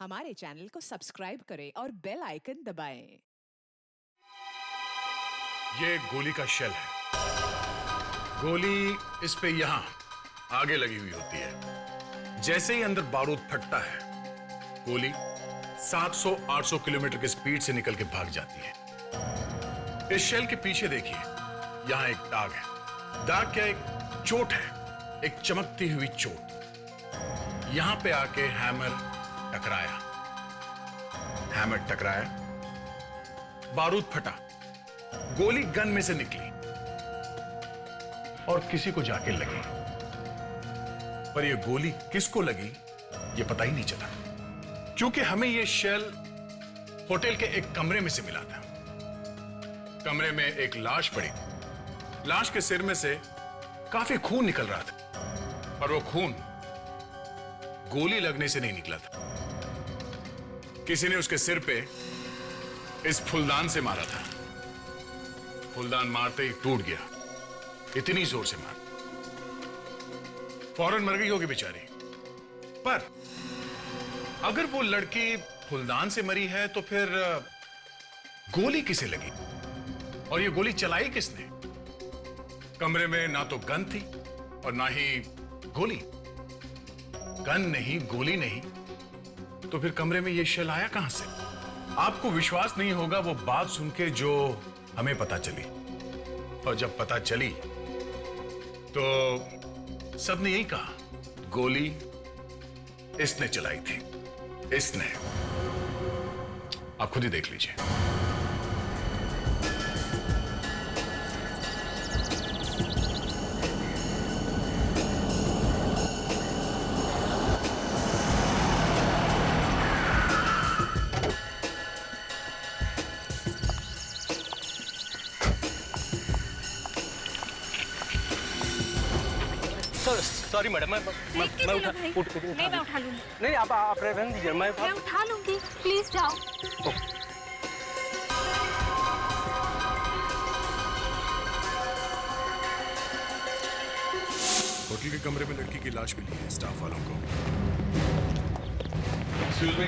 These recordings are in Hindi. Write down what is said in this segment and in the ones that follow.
हमारे चैनल को सब्सक्राइब करें और बेल आइकन दबाएं। ये गोली का शेल है। गोली इस पे यहां आगे लगी हुई होती है। जैसे ही अंदर बारूद फटता है, गोली 700-800 किलोमीटर की स्पीड से निकल के भाग जाती है। इस शेल के पीछे देखिए, यहां एक दाग है। दाग क्या, एक चोट है, एक चमकती हुई चोट। यहां पे आके हैमर टकराया, बारूद फटा, गोली गन में से निकली और किसी को जाके लगी। पर यह गोली किसको लगी यह पता ही नहीं चला, क्योंकि हमें यह शेल होटल के एक कमरे में से मिला था। कमरे में एक लाश पड़ी थी। लाश के सिर में से काफी खून निकल रहा था, पर वो खून गोली लगने से नहीं निकला था। किसी ने उसके सिर पे इस फूलदान से मारा था। फूलदान मारते ही टूट गया, इतनी जोर से मार, फौरन मर गई होगी बेचारी। पर अगर वो लड़की फूलदान से मरी है तो फिर गोली किसे लगी, और ये गोली चलाई किसने? कमरे में ना तो गन थी और ना ही गोली। गन नहीं, गोली नहीं, तो फिर कमरे में ये शेल आया कहां से? आपको विश्वास नहीं होगा वो बात सुन के जो हमें पता चली। और जब पता चली तो सबने यही कहा, गोली इसने चलाई थी, इसने। आप खुद ही देख लीजिए। सॉरी मैडम, मैं उठा लूंगी। नहीं, आप रहने दीजिए, मैं उठा लूंगी, प्लीज जाओ। होटल के कमरे में लड़की की लाश मिली है स्टाफ वालों को। एक्सक्यूज मी,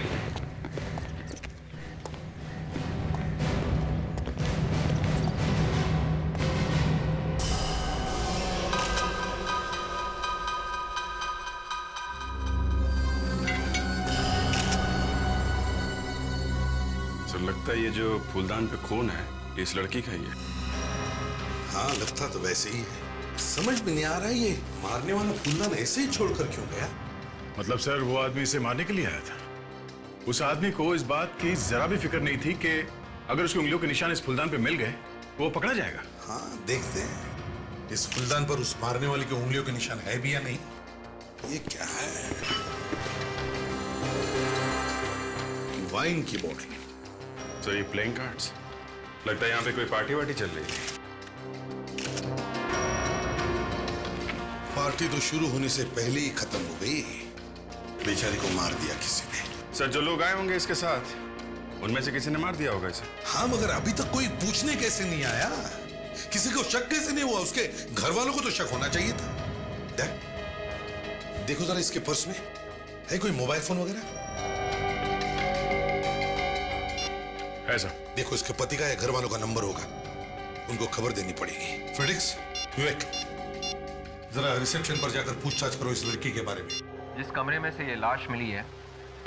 लगता है ये जो फूलदान पे खून है इस लड़की का ही है। हाँ, लगता तो वैसे ही है। समझ में नहीं आ रहा है ये मारने वाला फूलदान ऐसे ही छोड़कर क्यों गया? मतलब सर, वो आदमी इसे मारने के लिए आया था। उस आदमी को इस बात की जरा भी फिक्र नहीं थी कि अगर उसकी उंगलियों के निशान इस फूलदान पे मिल गए वो पकड़ा जाएगा। हाँ, देखते हैं इस फूलदान पर उस मारने वाले की उंगलियों के निशान है भी या नहीं। ये क्या है? वाइन की बोतल। तो ये प्लेइंग कार्ड्स, लगता है यहाँ पे कोई पार्टी वार्टी चल रही है। पार्टी तो शुरू होने से पहले ही खत्म हो गई। बेचारी को मार दिया किसी ने। सर, जो लोग आए होंगे इसके साथ उनमें से किसी ने मार दिया होगा इसे। हाँ, मगर अभी तक कोई पूछने कैसे नहीं आया? किसी को शक कैसे नहीं हुआ? उसके घर वालों को तो शक होना चाहिए था। देखो जरा इसके पर्स में है कोई मोबाइल फोन वगैरह? ऐसा देखो, इसके पति का या घर वालों का नंबर होगा, उनको खबर देनी पड़ेगी। फ्रेडिक्स, विवेक, जरा रिसेप्शन पर जाकर पूछताछ करो इस लड़की के बारे में। जिस कमरे में से ये लाश मिली है,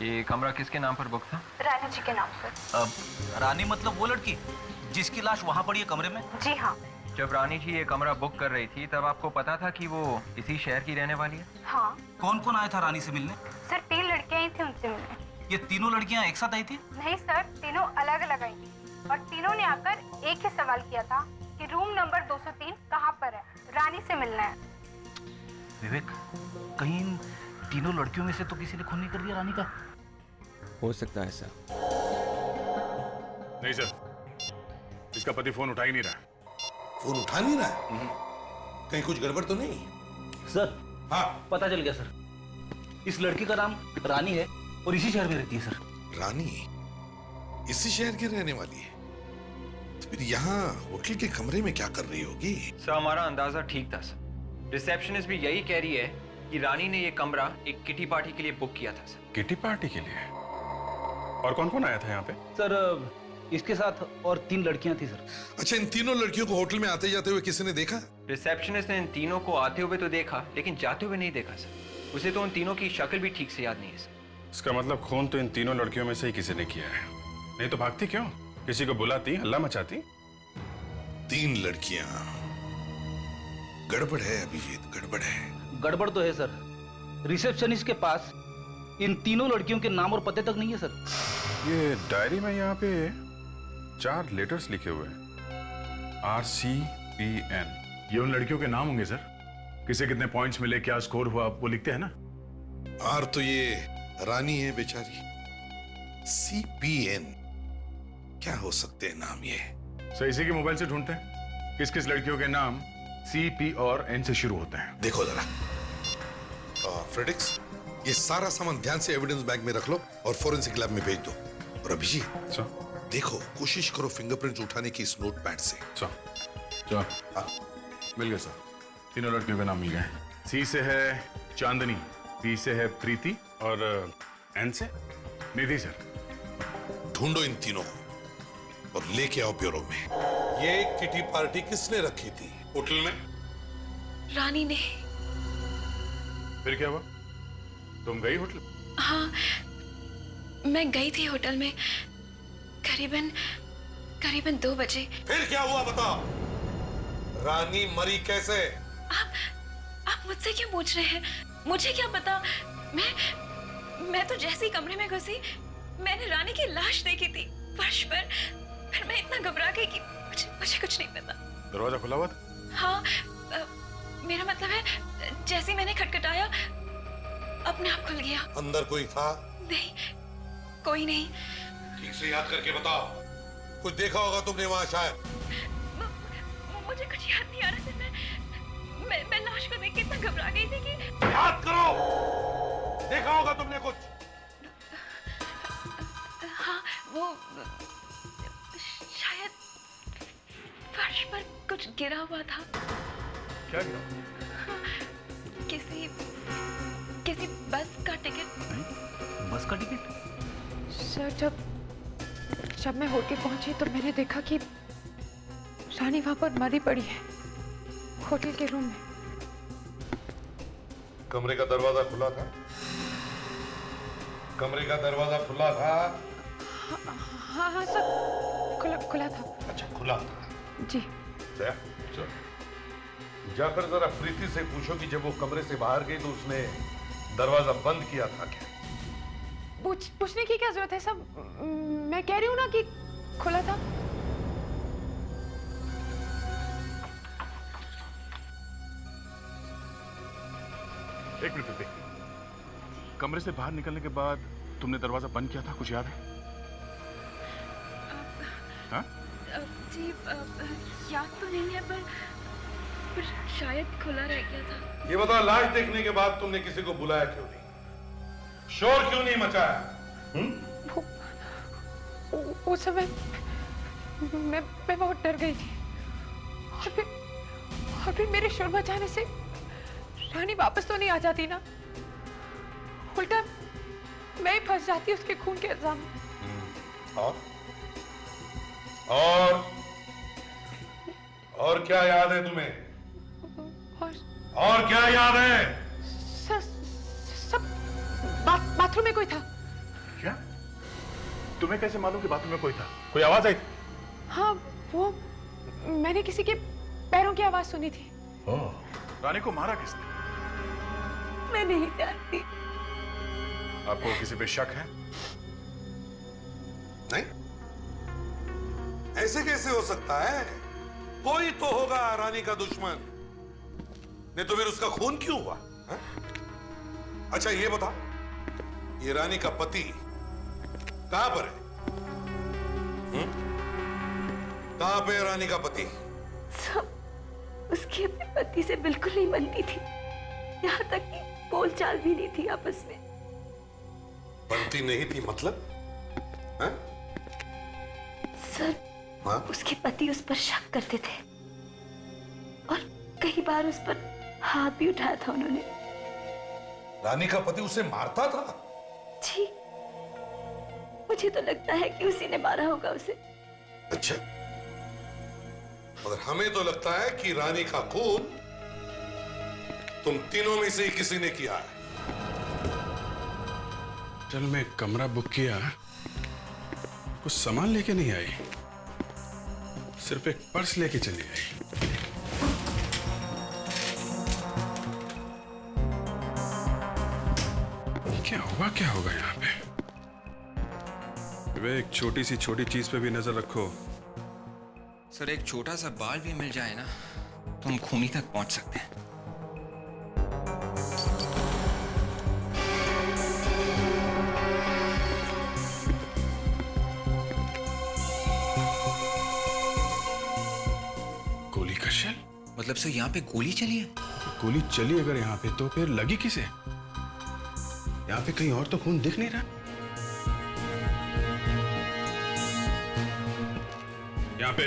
ये कमरा किसके नाम पर बुक था? रानी जी के नाम पर। रानी मतलब वो लड़की जिसकी लाश वहाँ पड़ी है कमरे में? जी हाँ। जब रानी जी ये कमरा बुक कर रही थी तब आपको पता था कि वो इसी शहर की रहने वाली है? हाँ। कौन कौन आया था रानी से मिलने? सर, 3 लड़कियां ही थी उनसे मिलने। ये तीनों लड़कियां एक साथ आई थी? नहीं सर, तीनों अलग अलग आई थी और तीनों ने आकर एक ही सवाल किया था कि रूम नंबर 203 कहाँ पर है, रानी से मिलना है। विवेक, कहीं इन तीनों लड़कियों में से तो किसी ने खून नहीं कर दिया रानी का? हो सकता है सर। नहीं सर, इसका पति फोन उठा ही नहीं रहा। फोन उठा नहीं रहा? कहीं कुछ गड़बड़ तो नहीं? सर, हाँ, पता चल गया सर। इस लड़की का नाम रानी है और इसी शहर में रहती है सर। रानी इसी शहर की रहने वाली है? तो फिर यहाँ होटल के कमरे में क्या कर रही होगी? सर, हमारा अंदाजा ठीक था सर। रिसेप्शनिस्ट भी यही कह रही है कि रानी ने ये कमरा एक किटी पार्टी के लिए बुक किया था सर। किटी पार्टी के लिए? और कौन कौन आया था यहाँ पे? सर इसके साथ और 3 लड़कियां थी सर। अच्छा, इन तीनों लड़कियों को होटल में आते जाते हुए किसी ने देखा? रिसेप्शनिस्ट ने इन तीनों को आते हुए तो देखा, लेकिन जाते हुए नहीं देखा सर। उसे तो उन तीनों की शक्ल भी ठीक से याद नहीं है सर। इसका मतलब खून तो इन तीनों लड़कियों में से ही किसी ने किया है, नहीं तो भागती क्यों? किसी को बुलाती, हल्ला मचाती। 3 लड़कियां। गड़बड़ है अभिजीत, गड़बड़ है। गड़बड़ तो है सर। रिसेप्शनिस्ट के पास इन तीनों लड़कियों के नाम और पते तक नहीं है सर। ये डायरी में यहाँ पे 4 लेटर्स लिखे हुए हैं, RCPN। ये उन लड़कियों के नाम होंगे सर। किसे कितने पॉइंट्स मिले, क्या स्कोर हुआ, वो लिखते हैं ना। आर तो ये रानी है बेचारी। CPN क्या हो सकते हैं नाम ये? सर इसी के मोबाइल से ढूंढते हैं किस किस लड़कियों के नाम CP और N से शुरू होते हैं। देखो जरा। फ्रेडिक्स, ये सारा सामान ध्यान से एविडेंस बैग में रख लो और फोरेंसिक लैब में भेज दो। और अभिजीत, देखो कोशिश करो फिंगरप्रिंट्स उठाने की इस नोटपैड से। मिल गए सर, तीनों लड़कियों के नाम मिल गए। C से है चांदनी, P से है प्रीति और N से? निधि सर। ढूंढो इन तीनों को और लेके आओ ब्यूरो में। ये किटी पार्टी किसने रखी थी होटल में? रानी ने। फिर क्या हुआ? तुम गई होटल? हाँ, मैं गई थी होटल में करीबन 2 बजे। फिर क्या हुआ बताओ? रानी मरी कैसे? आप मुझसे क्यों पूछ रहे हैं? मुझे क्या पता। मैं तो जैसे ही कमरे में घुसी, मैंने रानी की लाश देखी थी फर्श पर। फिर मैं इतना घबरा गई कि मुझे कुछ नहीं पता। दरवाजा खुला हुआ था? हाँ, मेरा मतलब है जैसे ही मैंने खटखटाया अपने आप खुल गया। अंदर कोई था? नहीं, कोई नहीं। ठीक से याद करके बताओ, कुछ देखा होगा तुमने वहां शायद? मुझे कुछ याद नहीं आ रहा सर। मैं लाश को देख के इतना घबरा गई थी कि। याद करो, देखा होगा तुमने कुछ? हाँ, वो शायद फर्श पर कुछ गिरा हुआ था। क्या गिरा? किसी बस का टिकट। बस का टिकट? सर जब मैं होटल पहुंची तो मैंने देखा कि रानी वहां पर मरी पड़ी है होटल के रूम में। कमरे का दरवाजा खुला था? कमरे का दरवाजा खुला था? हाँ सर, खुला था। अच्छा, खुला था जी। जाकर जरा प्रीति से पूछो कि जब वो कमरे से बाहर गई तो उसने दरवाजा बंद किया था क्या? पूछने की क्या जरूरत है सब? मैं कह रही हूँ ना कि खुला था। एक मिनट रुकिए। कमरे से बाहर निकलने के बाद तुमने दरवाजा बंद किया था, कुछ याद है? हाँ? जी, याद तो नहीं है पर शायद खुला रह गया था। ये बताओ, लाश देखने के बाद तुमने किसी को बुलाया क्यों नहीं? शोर क्यों नहीं मचाया? वो समय मैं बहुत डर गई थी और फिर मेरे शोर मचाने से रानी वापस तो नहीं आ जाती ना, उल्टा मैं ही फंस जाती उसके खून के इल्जाम में। और क्या याद है तुम्हें? और क्या याद है? सब बाथरूम में कोई था। क्या? तुम्हें कैसे मालूम कि बाथरूम में कोई था? कोई आवाज आई थी? हाँ, वो मैंने किसी के पैरों की आवाज सुनी थी। रानी को मारा किसने? मैं नहीं जानती। आपको किसी पे शक है? नहीं, ऐसे कैसे हो सकता है? कोई तो होगा रानी का दुश्मन, नहीं तो फिर उसका खून क्यों हुआ? है? अच्छा ये बता, ये रानी का पति कहां पर है? कहां पे है रानी का पति? सब उसकी अपने पति से बिल्कुल नहीं बनती थी, यहाँ तक कि बोलचाल भी नहीं थी आपस में। बनती नहीं थी मतलब? है? सर, हाँ? उसके पति उस पर शक करते थे और कई बार उस पर हाथ भी उठाया था उन्होंने। रानी का पति उसे मारता था? जी, वो मुझे तो लगता है कि उसी ने मारा होगा उसे। अच्छा, मगर हमें तो लगता है कि रानी का खून तुम तीनों में से ही किसी ने किया है। चल, मैं कमरा बुक किया, कुछ सामान लेके नहीं आई, सिर्फ एक पर्स लेके चली आई। क्या होगा यहाँ पे? वे एक छोटी चीज पे भी नजर रखो। सर, एक छोटा सा बाल भी मिल जाए ना तो हम खूनी तक पहुंच सकते हैं। गोली का शेल? मतलब सर, यहाँ पे गोली चली है? गोली चली अगर यहाँ पे तो फिर लगी किसे? यहाँ पे कहीं और तो खून दिख नहीं रहा। यहाँ पे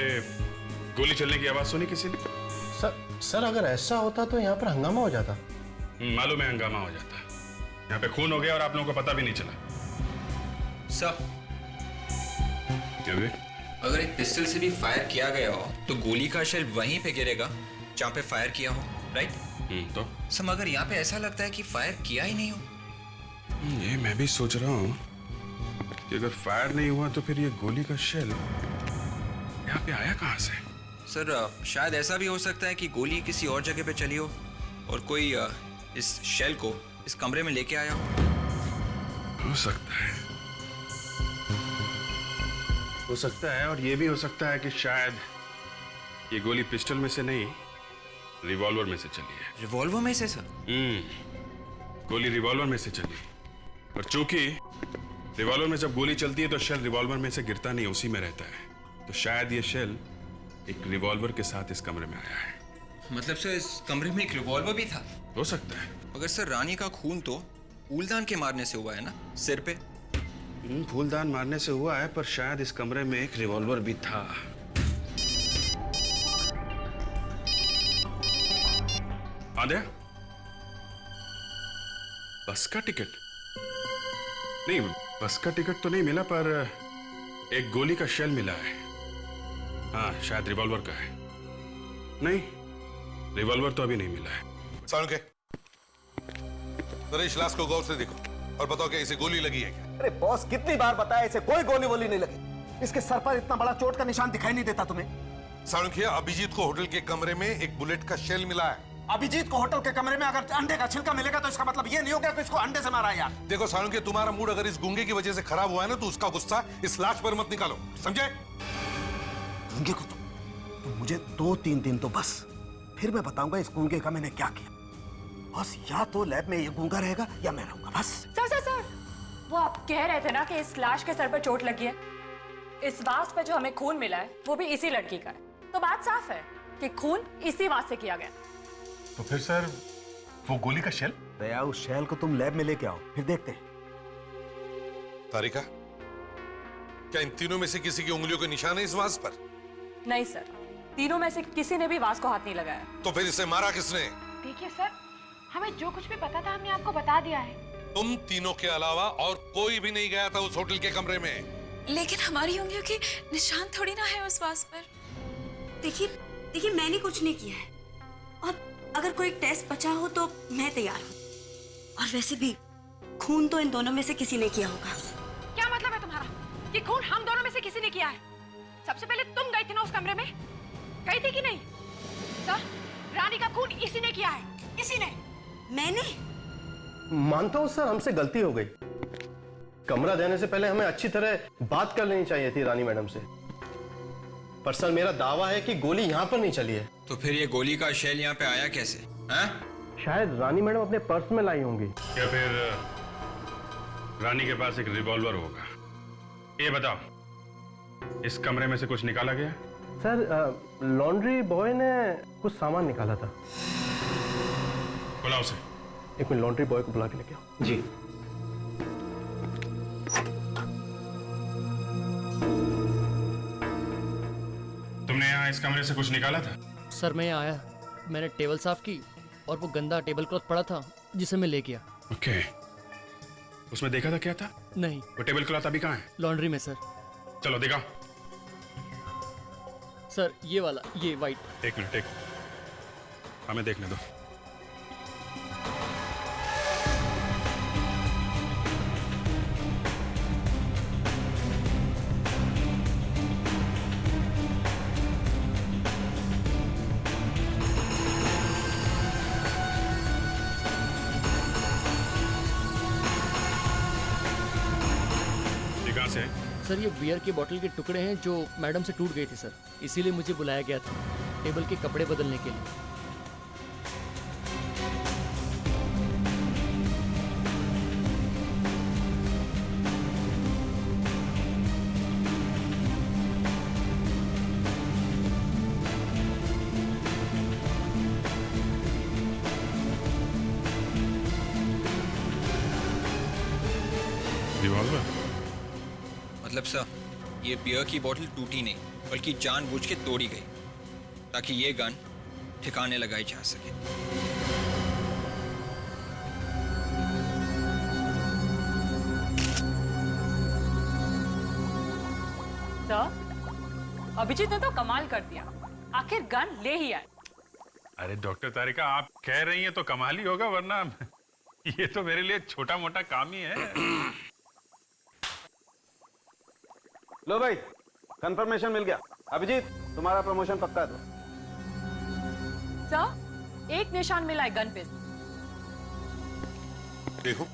गोली चलने की आवाज सुनी किसी ने? सर अगर ऐसा होता तो यहाँ पर हंगामा हो जाता। मालूम है, हंगामा हो जाता। यहाँ पे खून हो गया और आप लोगों को पता भी नहीं चला। सर, क्या वे? अगर एक पिस्टल से भी फायर किया गया हो तो गोली का शेल वहीं पे गिरेगा जहाँ पे फायर किया हो, राइट? तो सर, मगर यहाँ पे ऐसा लगता है कि फायर किया ही नहीं हो। ये मैं भी सोच रहा हूँ कि अगर फायर नहीं हुआ तो फिर ये गोली का शेल यहाँ पे आया कहाँ से? सर, शायद ऐसा भी हो सकता है कि गोली किसी और जगह पे चली हो और कोई इस शेल को इस कमरे में लेके आया हो सकता है, हो सकता है। और ये भी हो सकता है कि शायद ये गोली पिस्टल में से नहीं, रिवॉल्वर में से चली है। रिवॉल्वर में से सर? गोली रिवॉल्वर में से चली, और चूंकि रिवॉल्वर में जब गोली चलती है तो शेल रिवॉल्वर में से गिरता नहीं, उसी में रहता है। तो शायद ये शेल एक रिवॉल्वर के साथ इस कमरे में आया है। मतलब सर, इस कमरे में एक रिवॉल्वर भी था? हो सकता है। मगर सर, रानी का खून तो फूलदान के मारने से हुआ है ना, सिर पे? फूलदान मारने से हुआ है, पर शायद इस कमरे में एक रिवॉल्वर भी था। आद्या, बस का टिकट? नहीं, बस का टिकट तो नहीं मिला, पर एक गोली का शेल मिला है। हाँ, शायद रिवॉल्वर का है। नहीं, रिवॉल्वर तो अभी नहीं मिला है। सालुंके, जरा इस लाश को गौर से देखो और बताओ क्या इसे गोली लगी है क्या? अरे बॉस, कितनी बार बताया इसे कोई गोली वोली नहीं लगी। इसके सर पर इतना बड़ा चोट का निशान दिखाई नहीं देता तुम्हें? सालुंके, अभिजीत को होटल के कमरे में एक बुलेट का शेल मिला है। अभिजीत को होटल के कमरे में अगर अंडे का छिलका मिलेगा तो इसका मतलब ये नहीं होगा कि इसको अंडे से मारा है यार। देखो सालुंके, तुम्हारा मूड अगर इस गूंगे की वजह से खराब हुआ है ना, तो उसका गुस्सा इस लाश पर मत निकालो, समझे? गूंगे को तो मुझे 2-3 दिन तो बस, फिर मैं बताऊंगा इस गूंगे का मैंने क्या किया। बस या तो लैब में ये गूंगा रहेगा या मैं रहूंगा, बस। सर, वो आप कह रहे थे ना कि इस लाश के सर पर चोट लगी है। इस वास पे जो हमें खून मिला है वो भी इसी लड़की का है, तो बात साफ है कि खून इसी वास से किया गया। तो फिर सर, वो गोली का शेल? दया, उस शेल को तुम लैब में लेके आओ, फिर देखते हैं। तारिका, क्या इन तीनों में से किसी की उंगलियों के निशान है इस वास पर? नहीं सर, तीनों में से किसी ने भी वास को हाथ नहीं लगाया। तो फिर इसे मारा किसने? देखिए सर, हमें जो कुछ भी पता था हमने आपको बता दिया है। तुम तीनों के अलावा और कोई भी नहीं गया था उस होटल के कमरे में। लेकिन हमारी उंगलियों के निशान थोड़ी ना है उस वास पर। देखिए मैंने कुछ नहीं किया है, और अगर कोई टेस्ट बचा हो तो मैं तैयार हूँ। और वैसे भी खून तो इन दोनों में से किसी ने किया होगा। क्या मतलब है तुम्हारा? ये खून हम दोनों में से किसी ने किया है? सबसे पहले तुम गई थी ना उस कमरे में, गई थी कि नहीं? सर, रानी का खून इसी ने किया है, इसी ने। मैंने? मानता हूँ सर, हमसे गलती हो गई। कमरा देने से पहले हमें अच्छी तरह बात कर लेनी चाहिए थी रानी मैडम से। पर सर, मेरा दावा है कि गोली यहाँ पर नहीं चली है। तो फिर ये गोली का शेल यहाँ पे आया कैसे? हाँ? शायद रानी मैडम अपने पर्स में लाई होंगी। या फिर रानी के पास एक रिवॉल्वर होगा। ये बताओ, इस कमरे में से कुछ निकाला गया? सर, लॉन्ड्री बॉय ने कुछ सामान निकाला था। बुलाओ उसे। एक मिनट, लॉन्ड्री बॉय को बुला के लेके आओ। जी। तुमने यहाँ इस कमरे से कुछ निकाला था? सर, मैं यहाँ आया, मैंने टेबल साफ की और वो गंदा टेबल क्लॉथ पड़ा था जिसे मैं ले गया। ओके। उसमें देखा था क्या था? नहीं। वो टेबल क्लॉथ अभी कहाँ है? लॉन्ड्री में सर। चलो दिखाओ। सर ये वाला, ये वाइट। एक मिनट, हमें देखने दो। से? सर ये बियर की बोतल के टुकड़े हैं जो मैडम से टूट गई थी सर, इसीलिए मुझे बुलाया गया था टेबल के कपड़े बदलने के लिए। रिवॉल्वर? मतलब सर, ये बियर की बोतल टूटी नहीं बल्कि जानबूझ के तोड़ी गई ताकि ये गन ठिकाने लगाई जा सके। सर, अभिजीत ने तो कमाल कर दिया, आखिर गन ले ही आए। अरे डॉक्टर तारिका, आप कह रही हैं तो कमाल ही होगा, वरना ये तो मेरे लिए छोटा मोटा काम ही है। लो भाई, कंफर्मेशन मिल गया। अभिजीत, तुम्हारा प्रमोशन पक्का दो। सर, एक निशान मिला है गन पे। देखो।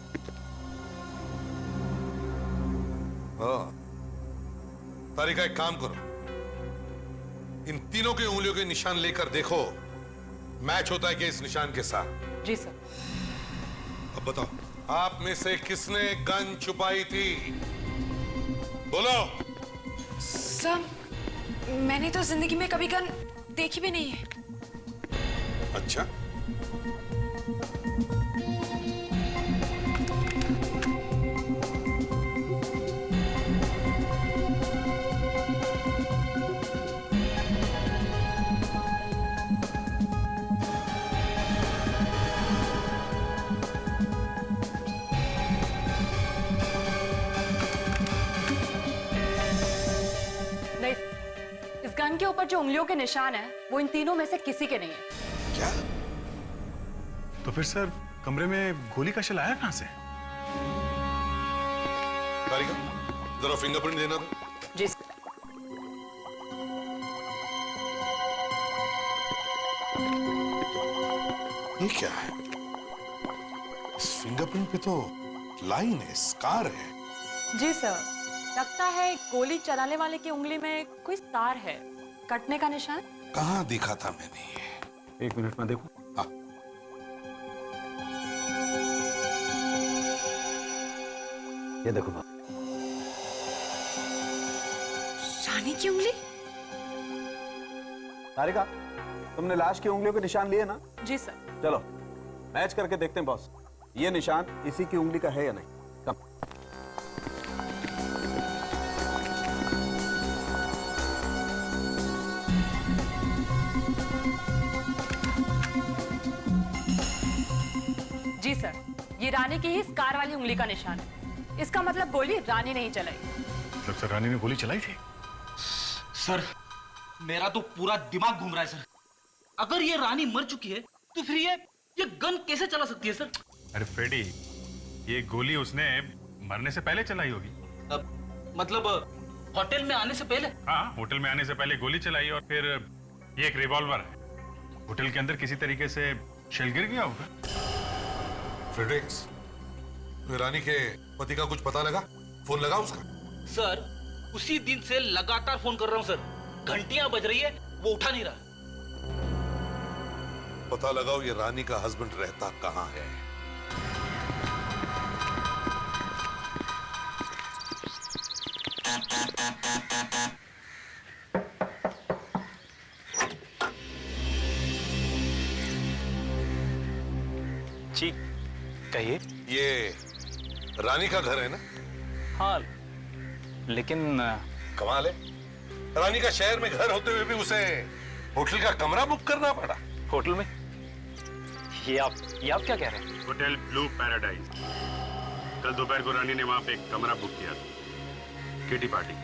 हाँ, तारिका एक काम करो, इन तीनों की उंगलियों के निशान लेकर देखो मैच होता है कि इस निशान के साथ। जी सर। अब बताओ, आप में से किसने गन छुपाई थी? बोलो। सर, मैंने तो जिंदगी में कभी गन देखी भी नहीं है। अच्छा, गन के ऊपर जो उंगलियों के निशान है वो इन तीनों में से किसी के नहीं है। क्या? तो फिर सर, कमरे में गोली का शेल आया कहां से? तारिका, जरा फिंगरप्रिंट देना दो। जी। ये क्या है? इस फिंगरप्रिंट पे तो लाइन है, स्कार है। जी सर, लगता है गोली चलाने वाले की उंगली में कोई तार है, कटने का निशान। कहाँ देखा था मैंने ये? एक मिनट में देखूं। हाँ। ये देखो बाप। रानी की उंगली? तारिका, तुमने लाश की उंगलियों के निशान लिए ना? जी सर। चलो मैच करके देखते हैं बॉस, ये निशान इसी की उंगली का है या नहीं। कम। जी सर, ये रानी की ही स्कार वाली उंगली का निशान है। इसका मतलब गोली रानी नहीं चलाई। मतलब सर, रानी ने गोली चलाई थी? सर, मेरा तो पूरा दिमाग घूम रहा है सर। अगर ये रानी मर चुकी है तो फिर ये गन कैसे चला सकती है सर? अरे फ्रेडी, ये गोली उसने मरने से पहले चलाई होगी। मतलब होटल में आने से पहले? हाँ, होटल में आने से पहले गोली चलाई और फिर ये एक रिवॉल्वर है। होटल के अंदर किसी तरीके से शेल गिर गया होगा। फ्रेडरिक्स, रानी के पति का कुछ पता लगा? फोन लगा उसका? सर, उसी दिन से लगातार फोन कर रहा हूं सर, घंटियां बज रही है, वो उठा नहीं रहा। पता लगाओ ये रानी का हस्बैंड रहता कहां है। जी कहिए। ये रानी का घर है ना? हाँ, लेकिन कमाल है, रानी का शहर में घर होते हुए भी उसे होटल का कमरा बुक करना पड़ा। होटल में? ये आप क्या कह रहे हैं? Hotel blue paradise. कल दोपहर को रानी ने वहां पे एक कमरा बुक किया था, किटी पार्टी।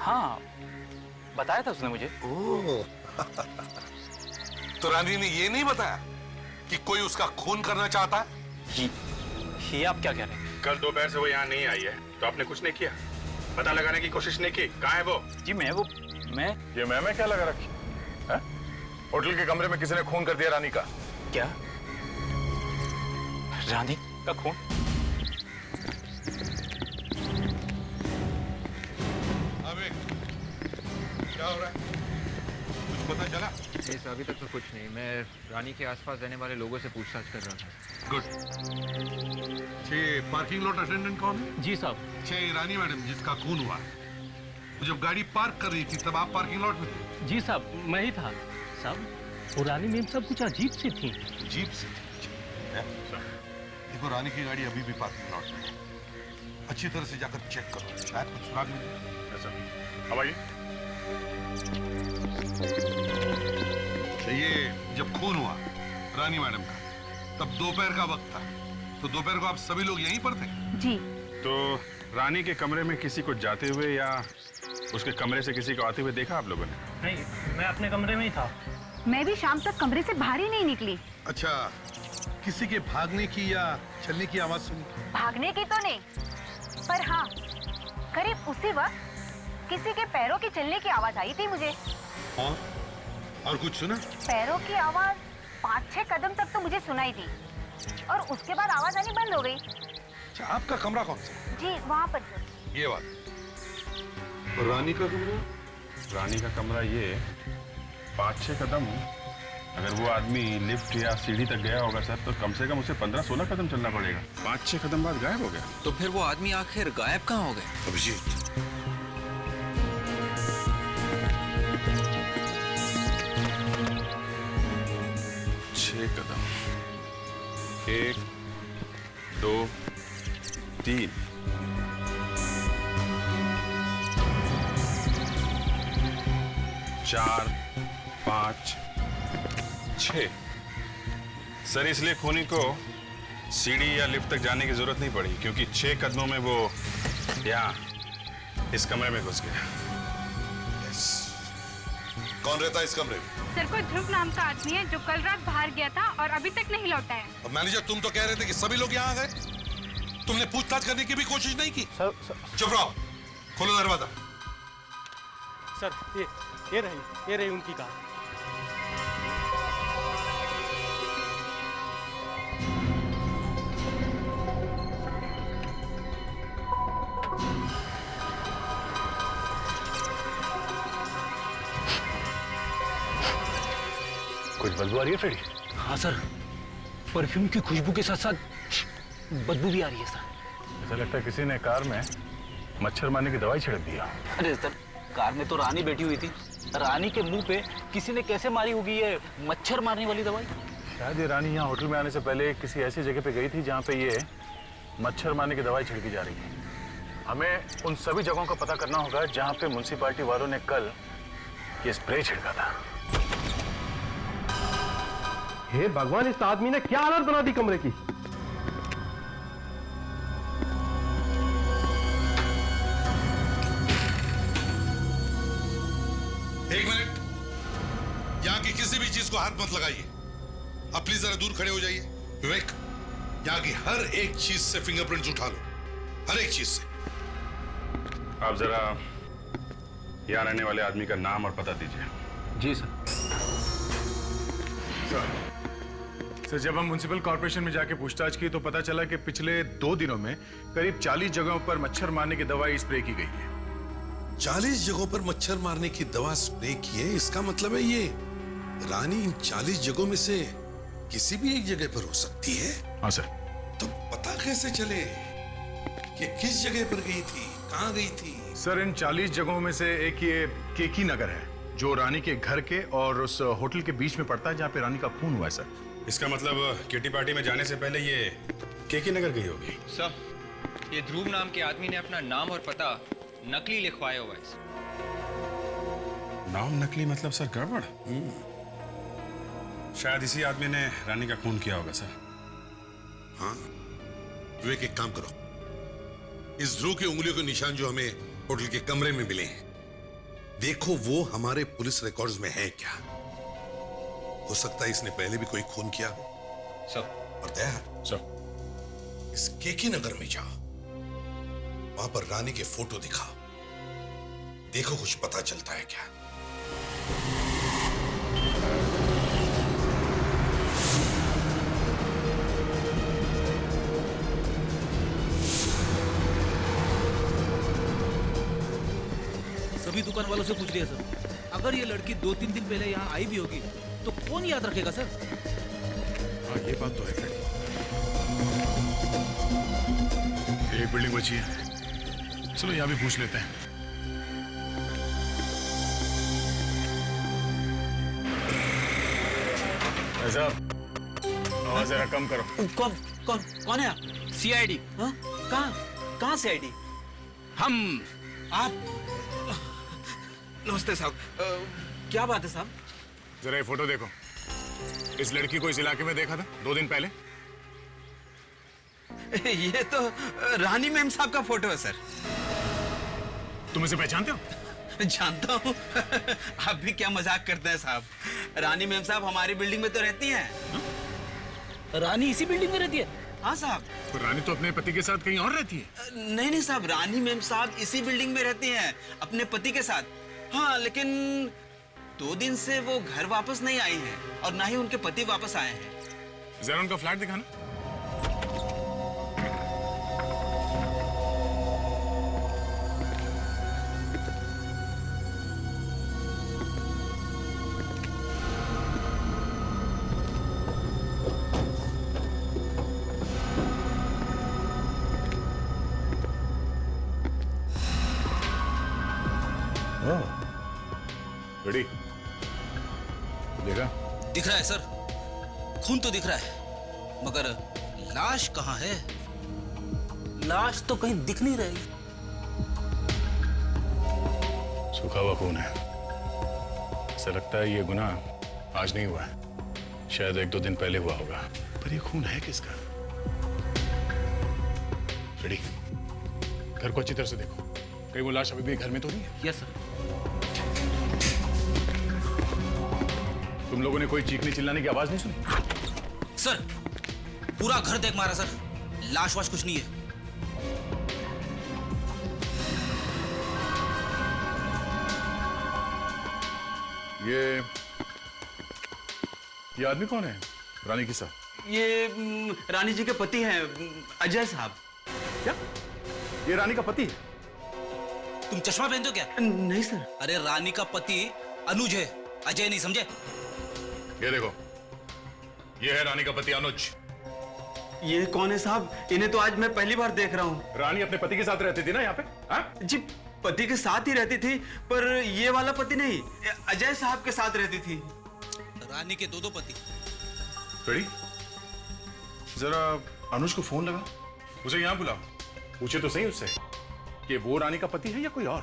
हाँ, बताया था उसने मुझे। ओह, तो रानी ने ये नहीं बताया कि कोई उसका खून करना चाहता है? ये आप क्या कह रहे हैं? कल दोपहर से वो यहाँ नहीं आई है, तो आपने कुछ नहीं किया, पता लगाने की कोशिश नहीं की? कहाँ है वो? जी मैं ये मैं क्या लगा रखी है? होटल के कमरे में किसी ने खून कर दिया रानी का। क्या? रानी का खून? अबे, क्या हो रहा है? कुछ पता चला? नहीं सर, अभी तक तो कुछ नहीं। मैं रानी के आसपास रहने वाले लोगों से पूछताछ कर रहा था। गुड। पार्किंग लॉट अटेंडेंट कौन है? जी साहब। रानी मैडम जिसका खून हुआ, जब गाड़ी पार्क कर रही थी तब आप पार्किंग लॉट में थे? जी साहब, मैं ही था। साहब, वो रानी मैम सब कुछ अजीब सी थी। अजीब सी थी? देखो, रानी की गाड़ी अभी भी पार्किंग लॉट में है। अच्छी तरह से जाकर चेक करो, शायद कुछ सुराग मिले। अब आइए। ये जब खून हुआ रानी मैडम का, तब दोपहर का वक्त था, तो दोपहर को आप सभी लोग यहीं पर थे? जी। तो रानी के कमरे में किसी को जाते हुए या उसके कमरे से किसी को आते हुए देखा आप लोगों ने? नहीं, मैं अपने कमरे में ही था। मैं भी शाम तक कमरे से बाहर ही नहीं निकली। अच्छा, किसी के भागने की या चलने की आवाज सुनी? भागने की तो नहीं, पर हाँ, करीब उसी वक्त किसी के पैरों की चलने की आवाज आई थी मुझे। और कुछ सुना? पैरों की आवाज 5-6 कदम तक तो मुझे सुनाई दी, और उसके बाद आवाज आनी बंद हो गई। अच्छा, आपका कमरा कौन सा? जी वहाँ पर सर। ये बात। और रानी का कमरा? रानी का कमरा ये 5-6 कदम। अगर वो आदमी लिफ्ट या सीढ़ी तक गया होगा सर, तो कम से कम उसे 15-16 कदम चलना पड़ेगा। 5-6 कदम बाद गायब हो गया। तो फिर वो आदमी आखिर गायब कहाँ हो गए? अभिजीत, 6 कदम, 1, 2, 3। 4, 5, 6। सर, इसलिए खूनी को सीढ़ी या लिफ्ट तक जाने की जरूरत नहीं पड़ी, क्योंकि 6 कदमों में वो यहाँ इस कमरे में घुस गया। कौन रहता है इस कमरे में? सर, कोई ध्रुव नाम का आदमी है जो कल रात बाहर गया था और अभी तक नहीं लौटा है। अब मैनेजर, तुम तो कह रहे थे कि सभी लोग यहाँ आ गए, तुमने पूछताछ करने की भी कोशिश नहीं की? चुप रहो, खोलो दरवाजा। सर, ये रही उनकी कार। कुछ बदबू आ रही है फ्रेडी? हाँ सर, परफ्यूम की खुशबू के साथ साथ बदबू भी आ रही है सर। ऐसा लगता है किसी ने कार में मच्छर मारने की दवाई छिड़क दिया। अरे सर, कार में तो रानी बैठी हुई थी, रानी के मुंह पे किसी ने कैसे मारी होगी ये मच्छर मारने वाली दवाई? शायद ये रानी यहाँ होटल में आने से पहले किसी ऐसी जगह पे गई थी जहाँ पे ये मच्छर मारने की दवाई छिड़की जा रही है। हमें उन सभी जगहों का पता करना होगा जहाँ पे म्युनिसिपैलिटी वालों ने कल ये स्प्रे छिड़का था। हे भगवान, इस आदमी ने क्या हालत बना दी कमरे की। एक मिनट, यहाँ की किसी भी चीज को हाथ मत लगाइए। अब प्लीज जरा दूर खड़े हो जाइए। विवेक, यहाँ की हर एक चीज से फिंगरप्रिंट्स उठा लो, हर एक चीज से। आप जरा यहाँ रहने वाले आदमी का नाम और पता दीजिए। जी सर। सर, जब हम म्युनिसिपल कॉर्पोरेशन में जाके पूछताछ की तो पता चला कि पिछले 2 दिनों में करीब 40 जगहों पर मच्छर मारने की दवाई स्प्रे की गई है। 40 जगहों पर मच्छर मारने की दवा स्प्रे की है? इसका मतलब है ये रानी इन 40 जगहों में से किसी भी एक जगह पर हो सकती है? हाँ सर। तो पता कैसे चले कि किस जगह पर गई थी, कहाँ गई थी? सर, इन 40 जगहों में से एक ये केकी नगर है, जो रानी के घर के और उस होटल के बीच में पड़ता है जहाँ पे रानी का खून हुआ है सर। इसका मतलब किटी पार्टी में जाने से पहले ये केकी नगर गई होगी। सर, ये ध्रुव नाम के आदमी ने अपना नाम और पता नकली लिखवाया हुआ है। नाम नकली मतलब सर गड़बड़। शायद इसी आदमी ने रानी का खून किया होगा सर। हाँ, विवेक, एक काम करो, इस ध्रुव की उंगलियों के निशान जो हमें होटल के कमरे में मिले हैं, देखो वो हमारे पुलिस रिकॉर्ड्स में है क्या? हो सकता है इसने पहले भी कोई खून किया हो। सर। और दया सर, इस केकी नगर में जाओ, वहां पर रानी के फोटो दिखाओ, देखो कुछ पता चलता है क्या। सभी दुकान वालों से पूछ लिया सर। अगर ये लड़की 2-3 दिन पहले यहाँ आई भी होगी तो कौन याद रखेगा सर? हाँ, ये बात तो है फ्रेडी। एक बिल्डिंग बची है, चलो यहाँ भी पूछ लेते हैं। साहब, आवाज जरा कम करो। कौन है आप? सीआईडी। हाँ? कहाँ सीआईडी? हम। आप? नमस्ते साहब। क्या बात है साहब? जरा ये फोटो देखो। इस लड़की को इस इलाके में देखा था 2 दिन पहले? ये तो रानी मैम साहब का फोटो है सर। तुम इसे पहचानते हो? जानता हूँ। आप भी क्या मजाक करते हैं साहब। रानी मैम साहब हमारी बिल्डिंग में तो रहती हैं। रानी इसी बिल्डिंग में रहती है? हाँ साहब। तो रानी तो अपने पति के साथ कहीं और रहती है। नहीं साहब, रानी मैम साहब इसी बिल्डिंग में रहती हैं अपने पति के साथ। हाँ, लेकिन 2 दिन से वो घर वापस नहीं आई हैं और ना ही उनके पति वापस आए हैं। जरा उनका फ्लैट दिखाना। रेडी? देखा? दिख रहा है सर, खून तो दिख रहा है, मगर लाश कहाँ है? लाश तो कहीं दिख नहीं रही। सूखा हुआ खून है। ऐसा लगता है ये गुनाह आज नहीं हुआ है, शायद 1-2 दिन पहले हुआ होगा। पर ये खून है किसका? रेडी? घर को अच्छी तरह से देखो, कहीं वो लाश अभी भी घर में तो नहीं है? Yes sir. तुम लोगों ने कोई चीखने चिल्लाने की आवाज नहीं सुनी? सर, पूरा घर देख मारा सर, लाश वाश कुछ नहीं है। ये आदमी कौन है रानी के साथ? ये रानी जी के पति हैं, अजय साहब। क्या? ये रानी का पति है? तुम चश्मा पहनते हो क्या? नहीं सर। अरे रानी का पति अनुज है, अजय नहीं, समझे? ये देखो, ये है रानी का पति अनुज। ये कौन है साहब? इन्हें तो आज मैं पहली बार देख रहा हूँ। रानी अपने पति के साथ रहती थी ना यहाँ पे? हाँ? जी, पति के साथ ही रहती थी, पर ये वाला पति नहीं, अजय साहब के साथ रहती थी। रानी के 2 पति। रेडी? जरा अनुज को फोन लगा, उसे यहाँ बुलाओ, पूछे तो सही उससे कि वो रानी का पति है या कोई और।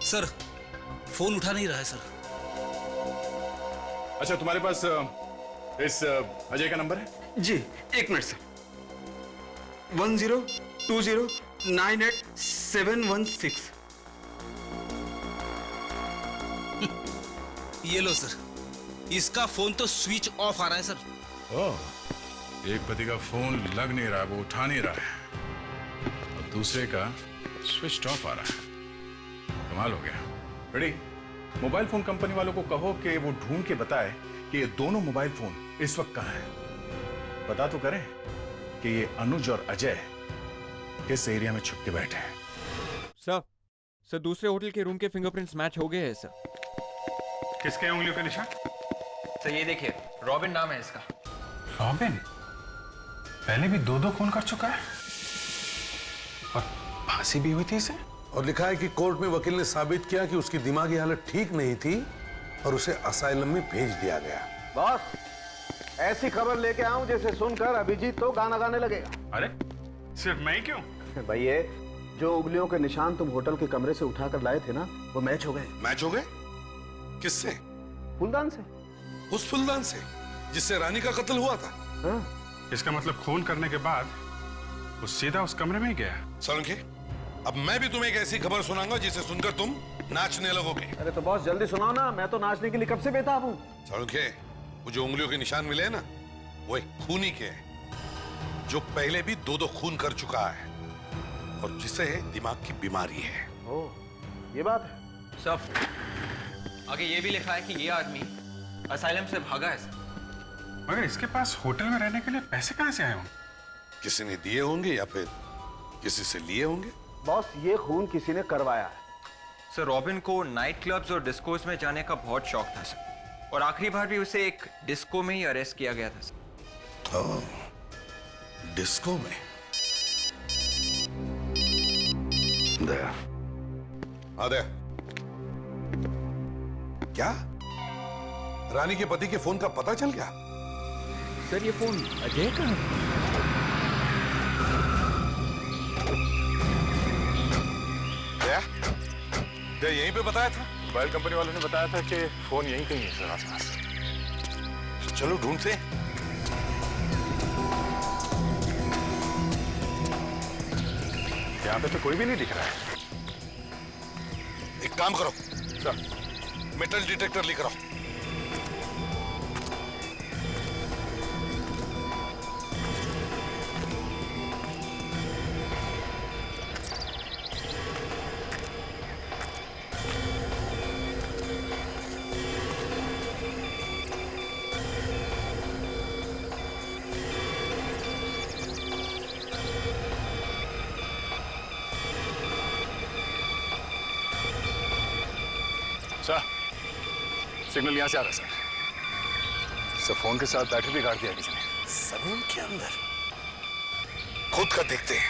सर, फोन उठा नहीं रहा है सर। अच्छा, तुम्हारे पास इस अजय का नंबर है? जी, 1 मिनट सर। 10209878 ये लो सर, इसका फोन तो स्विच ऑफ आ रहा है सर। ओह, एक पति का फोन लग नहीं रहा, वो उठा नहीं रहा है, और दूसरे का स्विच ऑफ आ रहा है। कमाल हो गया। रेडी? मोबाइल फोन कंपनी वालों को कहो कि वो ढूंढ के बताए कि ये दोनों मोबाइल फोन इस वक्त कहां हैं। पता तो करें कि ये अनुज और अजय किस एरिया में छुप के बैठे हैं। सर दूसरे होटल के रूम के फिंगरप्रिंट्स मैच हो गए हैं सर। किसके उंगलियों के निशान? सर ये देखिए, रॉबिन नाम है इसका। रॉबिन पहले भी 2 खून कर चुका है और फांसी भी हुई थी इसे। और लिखा है कि कोर्ट में वकील ने साबित किया कि उसकी दिमागी हालत ठीक नहीं थी और उसे असाइलम में भेज दिया गया। बॉस, ऐसी खबर लेके आऊं जैसे सुनकर अभिजीत तो गाना गाने लगेगा। अरे सिर्फ मैं ही क्यों? भैया, जो उंगलियों के निशान तुम होटल के कमरे से उठाकर लाए थे ना, वो मैच हो गए। मैच हो गए? किससे? फूलदान से। उस फूलदान से जिससे रानी का कत्ल हुआ था? हाँ। इसका मतलब खून करने के बाद वो सीधा उस कमरे में ही गया। सोलंकी, अब मैं भी तुम्हें एक ऐसी खबर सुनाऊंगा जिसे सुनकर तुम नाचने लगोगे। अरे तो बॉस जल्दी सुनाओ ना, मैं तो नाचने के लिए कब से बेताब हूँ। सोलंकी, वो जो उंगलियों के निशान मिले हैं ना, वो एक खूनी के हैं, जो पहले भी 2-2 खून कर चुका है और जिसे दिमाग की बीमारी है। ओह, ये बात है। सब आगे ये भी लिखा है कि ये आदमी असाइलम से भागा है सर। मगर इसके पास होटल में रहने के लिए पैसे कहाँ से आए होंगे? किसी ने दिए होंगे या फिर किसी से लिए होंगे। बॉस ये खून किसी ने करवाया है। सर रॉबिन को नाइट क्लब्स और डिस्कोस में जाने का बहुत शौक था सर, और आखिरी बार भी उसे एक डिस्को में ही अरेस्ट किया गया था सर। ओह, डिस्को में। दया, हाँ दया, क्या रानी के पति के फोन का पता चल गया? सर ये फोन अजय का है? दया, दया यहीं पे बताया था? मोबाइल कंपनी वालों ने बताया था कि फोन यहीं कहीं है सर आसपास। चलो ढूंढते हैं। यहाँ पे तो कोई भी नहीं दिख रहा है। एक काम करो सर, मेटल डिटेक्टर लेकर आओ। सर, सिग्नल यहाँ से आ रहा है सर। फोन के साथ बैटरी भी काट दिया किसी ने। सलून के अंदर खुद का देखते हैं।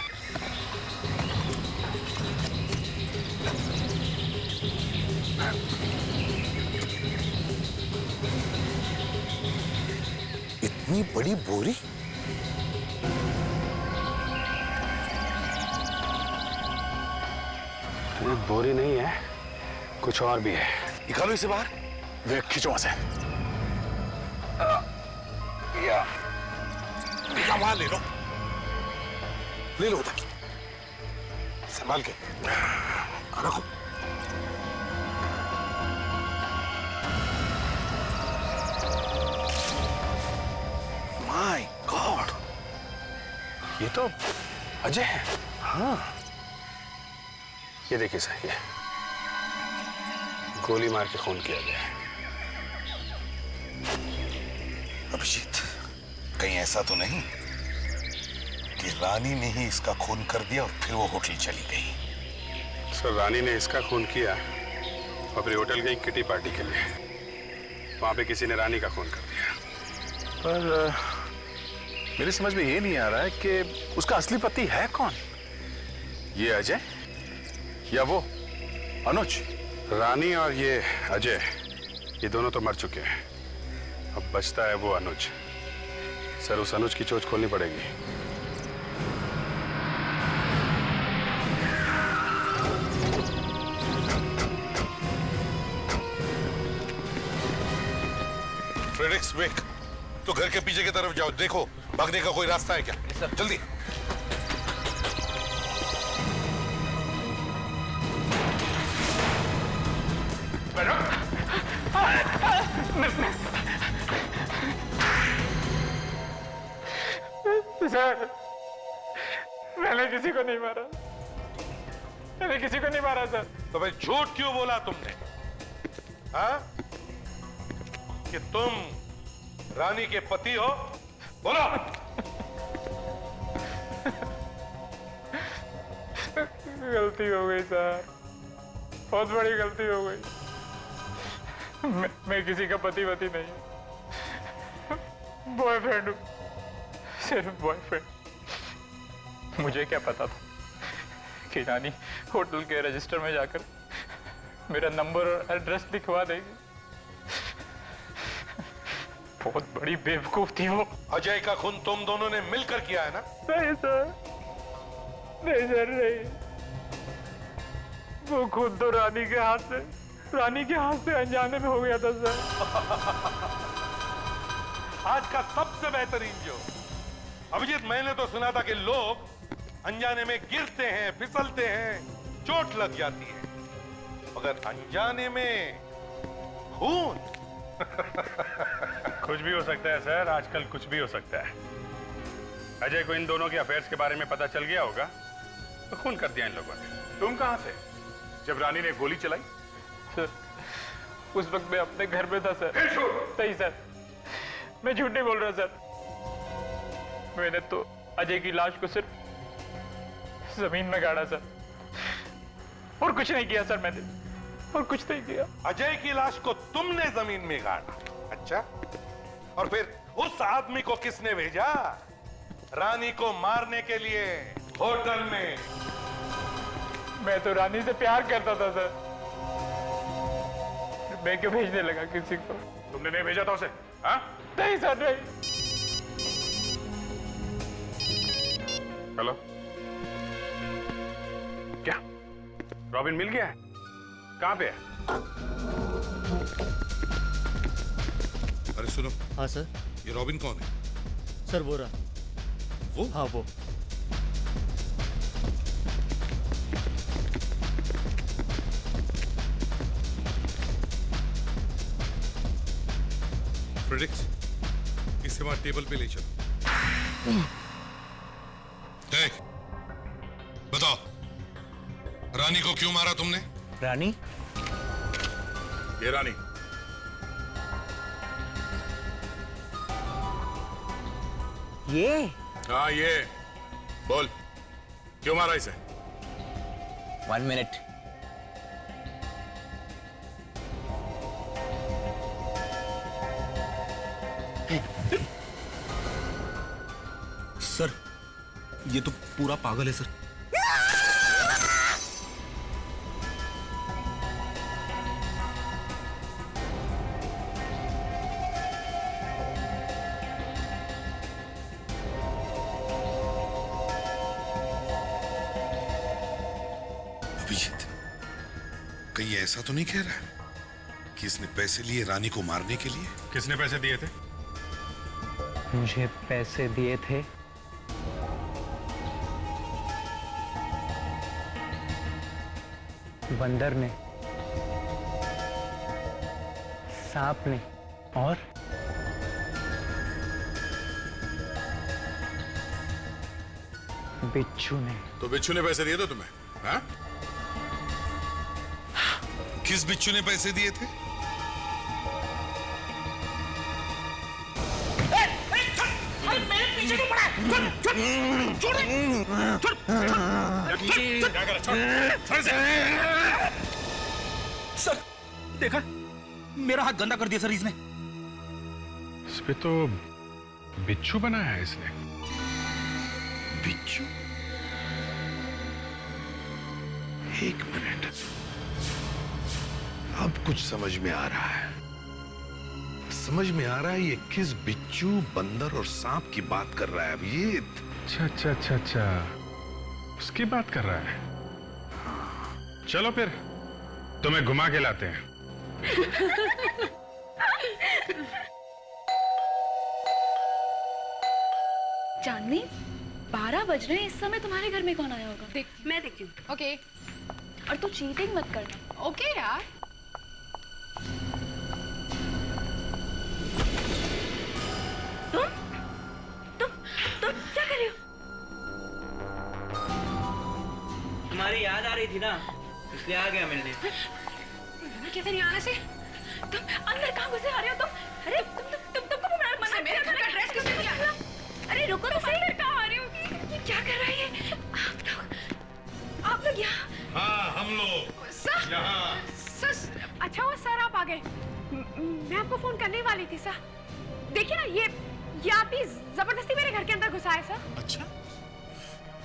इतनी बड़ी बोरी? बोरी नहीं है, कुछ और भी है। निकालो इसे बाहर। वे खींचो वहां से। वहां ले लो, ले लो उधर, संभाल के रखो। माय गॉड, ये तो अजय है। हाँ, ये देखिए सर, ये गोली मार के खून किया गया है। अभिजीत, कहीं ऐसा तो नहीं कि रानी ने ही इसका खून कर दिया और फिर वो होटल चली गई? सर रानी ने इसका खून किया और फिर होटल गई किटी पार्टी के लिए। वहां पे किसी ने रानी का खून कर दिया। पर मेरी समझ में ये नहीं आ रहा है कि उसका असली पति है कौन? ये अजय या वो अनुज? रानी और ये अजय, ये दोनों तो मर चुके हैं। अब बचता है वो अनुज। सर उस अनुज की चोट खोलनी पड़ेगी। फ्रेडरिक्स वेक, तो घर के पीछे की तरफ जाओ, देखो भागने का कोई रास्ता है क्या? जल्दी। सर, मैंने किसी को नहीं मारा, मैंने किसी को नहीं मारा सर। तो भाई झूठ क्यों बोला तुमने? हाँ? कि तुम रानी के पति हो? बोलो। गलती हो गई सर, बहुत बड़ी गलती हो गई। मैं किसी का पति वती नहीं, बॉयफ्रेंड हूँ, सिर्फ बॉयफ्रेंड। मुझे क्या पता था कि रानी होटल के रजिस्टर में जाकर मेरा नंबर और एड्रेस लिखवा देगी। बहुत बड़ी बेवकूफ थी वो। अजय का खून तुम दोनों ने मिलकर किया है ना? नहीं सर, नहीं सर, नहीं। वो खुद तो रानी के हाथ से अनजाने में हो गया था सर। आज का सबसे बेहतरीन जो अभिजीत, मैंने तो सुना था कि लोग अनजाने में गिरते हैं, फिसलते हैं, चोट लग जाती है, मगर अनजाने में खून। कुछ भी हो सकता है सर, आजकल कुछ भी हो सकता है। अजय को इन दोनों के अफेयर्स के बारे में पता चल गया होगा तो खून कर दिया इन लोगों ने। तुम कहां थे जब रानी ने गोली चलाई? सर उस वक्त मैं अपने घर में था सर। नहीं सर, मैं झूठ नहीं बोल रहा सर। मैंने तो अजय की लाश को सिर्फ जमीन में गाड़ा सर, और कुछ नहीं किया सर मैंने, और कुछ नहीं किया। अजय की लाश को तुमने जमीन में गाड़ा? अच्छा, और फिर उस आदमी को किसने भेजा रानी को मारने के लिए होटल में? मैं तो रानी से प्यार करता था सर, मैं क्यों भेजने लगा किसी को? तुमने नहीं भेजा था उसे? हाँ? नहीं सर, नहीं। हेलो, क्या रॉबिन मिल गया है? कहां पे है? अरे सुनो। हाँ सर। ये रॉबिन कौन है? सर वो रहा। वो? हाँ वो। फ्रेडरिक्स, इसे वहां टेबल पे ले चलो। बताओ, रानी को क्यों मारा तुमने? रानी? ये रानी। ये? हाँ ये। बोल, क्यों मारा इसे? 1 मिनट। सर, ये तो पूरा पागल है सर। अभिजीत, कहीं ऐसा तो नहीं कह रहा कि इसने पैसे लिए रानी को मारने के लिए? किसने पैसे दिए थे? मुझे पैसे दिए थे बंदर ने, सांप ने और बिच्छू ने। तो बिच्छू ने पैसे दिए थे तुम्हें? हाँ? किस बिच्छू ने पैसे दिए थे? मेरे पीछे क्यों पड़ा? सर, देखा? मेरा हाथ गंदा कर दिया सर इसने। इस पे तो बिच्छू बनाया है इसने। बिच्छू? एक मिनट, अब कुछ समझ में आ रहा है। समझ में आ रहा है ये किस बिच्छू, बंदर और सांप की बात कर रहा है अभिजीत। अच्छा अच्छा अच्छा अच्छा, उसकी बात कर रहा है। चलो फिर तुम्हें घुमा के लाते हैं। चांदनी, 12 बज रहे हैं, इस समय तुम्हारे घर में कौन आया होगा? देख, मैं देखती हूँ। ओके। और तू चीटिंग मत करना। ओके यार। तुम क्या कर रही हो? तुम्हारी याद आ रही थी ना, इसलिए आ गया मिलने। कैसे नहीं आने से? तुम अंदर कहाँ घुसे आ रहे हो तुम? अरे तुमको मना मेरे घर का ड्रेस क्यों नहीं दिया? अरे रुको तो सही, अंदर कहाँ आ रही हो? ये क्या कर रहा है ये? आप लोग यहाँ? हाँ, हम लोग यहाँ। अच्छा हुआ सर आप आ गए। मैं आपको फोन करने वाली थी सर। देखिए ना, ये आदमी जबरदस्ती मेरे घर के अंदर घुसा है सर। अच्छा,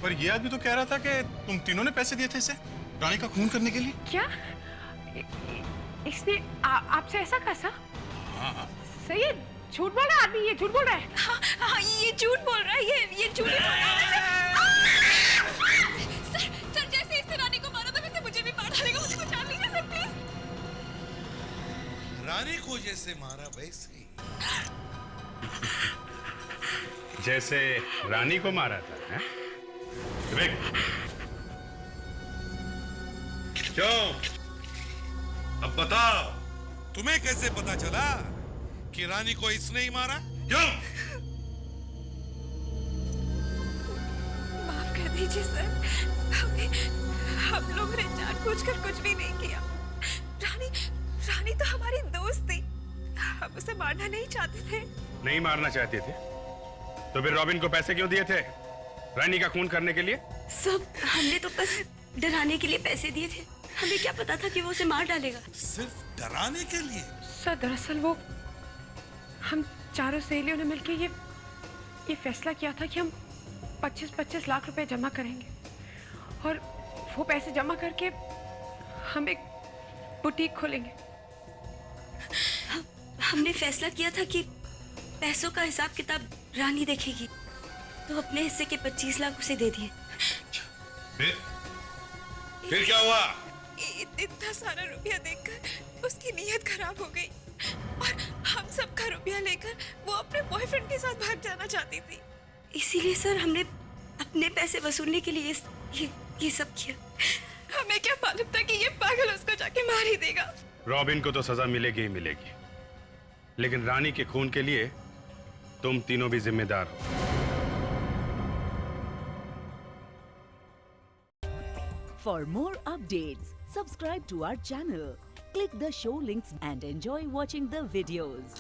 पर ये आदमी तो कह रहा था कि तुम तीनों ने पैसे दिए थे इसे रानी का खून करने के लिए। क्या इसने आपसे ऐसा कहा सर? हाँ। सही है, झूठ बोल रहा है आदमी, ये झूठ बोल रहा है। हाँ, ये झूठ बोल रहा है, ये झूठ बोल रहा है। सर जैसे इसने रानी को मारा था वैसे मुझे भी मार डालेगा, मुझे बचा लीजिए सर प्लीज। रानी को जैसे मारा वैसे जैसे रानी को मारा था, है? विवेक, क्यों? अब बताओ, तुम्हें कैसे पता चला कि रानी को इसने ही मारा? क्यों? माफ कर दीजिए सर, हम लोगों ने जानबूझकर कुछ भी नहीं किया। रानी तो हमारी दोस्त थी, हम उसे मारना नहीं चाहते थे। नहीं मारना चाहते थे तो फिर रॉबिन को पैसे क्यों दिए थे? रानी का खून करने के लिए? सब हमने तो बस डराने के लिए पैसे दिए थे, हमें क्या पता था कि वो उसे मार डालेगा। सिर्फ डराने के लिए? सर दरअसल वो हम चारों सहेलियों ने मिलकर ये फैसला किया था कि हम 25-25 लाख रुपए जमा करेंगे और वो पैसे जमा करके हम एक बुटीक खोलेंगे। हमने फैसला किया था कि पैसों का हिसाब किताब रानी देखेगी, तो अपने हिस्से के 25 लाख उसे दे दिए। फिर क्या हुआ? इतना सारा रुपया देखकर उसकी नीयत खराब हो गई और हम सबका रुपया लेकर वो अपने बॉयफ्रेंड के साथ भाग जाना चाहती थी। इसीलिए सर हमने अपने पैसे वसूलने के लिए ये सब किया। हमें क्या मालूम था कि ये पागल उसको जाके मार ही देगा। रॉबिन को तो सजा मिलेगी ही मिलेगी, लेकिन रानी के खून के लिए तुम तीनों भी जिम्मेदार हो। For more updates, subscribe to our channel, click the show links and enjoy watching the videos.